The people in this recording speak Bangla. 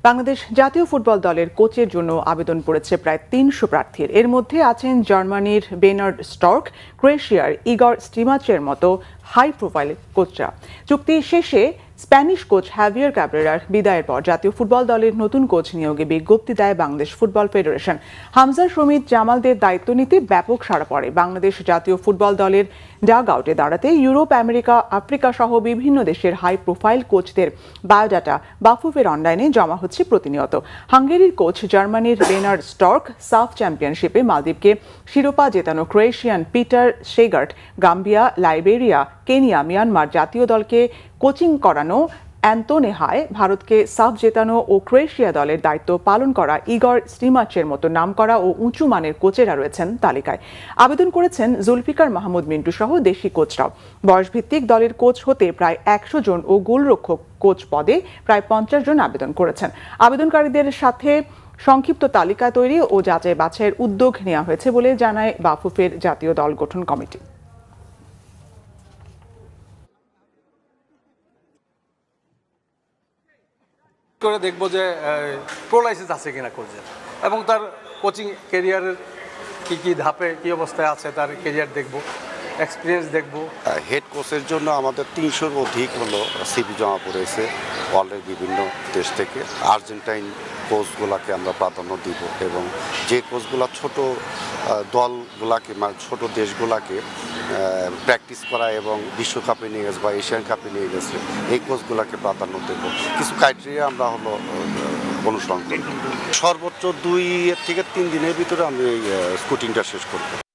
বাংলাদেশ জাতীয় ফুটবল দলের কোচের জন্য আবেদন করেছে প্রায় ৩০০ প্রার্থীর। এর মধ্যে আছেন জার্মানির বেনার্ড স্টর্ক, ক্রোয়েশিয়ার ইগর স্টিমাচের মতো হাই প্রোফাইল কোচরা। চুক্তি শেষে স্প্যানিশ কোচ হাভিয়ার ক্যাব্রেরার বিদায়ের পর জাতীয় ফুটবল দলের নতুন কোচ নিয়োগে বিজ্ঞপ্তি দেয় বাংলাদেশ ফুটবল ফেডারেশন। হামজা শমিত জামালদের দায়িত্ব নিতে ব্যাপক সাড়া পড়ে। বাংলাদেশ জাতীয় ফুটবল দলের ডাগ আউটে দাঁড়াতে ইউরোপ, আমেরিকা, আফ্রিকা সহ বিভিন্ন দেশের হাই প্রোফাইল কোচদের বায়োডাটা বাফুফের অনলাইনে জমা হচ্ছে প্রতিনিয়ত। হাঙ্গেরির কোচ জার্মানির বেনার্ড স্টর্ক, সাফ চ্যাম্পিয়নশিপে মালদ্বীপকে শিরোপা জেতানো Croatian Peter Segrt, Gambia, Liberia, Kenya, Myanmar জাতীয় দলকে কোচিং করানো অ্যান্তোনে হায়, ভারতকে সাফ জেতানো ও ক্রোয়েশিয়া দলের দায়িত্ব পালন করা ইগর স্টিমাচের মতো নামকরা ও উঁচু মানের কোচেরা রয়েছেন তালিকায়। আবেদন করেছেন জুলফিকার মাহমুদ মিন্টু সহ দেশি কোচরাও। বয়সভিত্তিক দলের কোচ হতে প্রায় ১০০ জন ও গোলরক্ষক কোচ পদে প্রায় ৫০ জন আবেদন করেছেন। আবেদনকারীদের সাথে সংক্ষিপ্ত তালিকা তৈরি ও যাচাই বাছাইয়ের উদ্যোগ নেওয়া হয়েছে বলে জানায় বাফুফের জাতীয় দল গঠন কমিটি। করে দেখবো যে প্রো লাইসেন্স আছে কিনা কোচের, এবং তার কোচিং ক্যারিয়ারের কি ধাপে কি অবস্থায় আছে তার ক্যারিয়ার দেখবো, এক্সপিরিয়েন্স দেখবো। হেড কোচের জন্য আমাদের ৩০০-র অধিক সিভি জমা পড়েছে ওয়ার্ল্ডের বিভিন্ন দেশ থেকে। আর্জেন্টাইন কোচগুলাকে আমরা প্রাধান্য দিব, এবং যে কোচগুলা ছোট দলগুলাকে মানে ছোট দেশগুলাকে প্র্যাকটিস করা এবং বিশ্বকাপে নিয়ে গেছে বা এশিয়ান কাপে নিয়ে গেছে এই কোচগুলাকে প্রাধান্য দেব। কিছু ক্রাইটেরিয়া আমরা অনুসরণ করব। সর্বোচ্চ 2 থেকে 3 দিনের ভিতরে আমি এই স্কুটিংটা শেষ করব।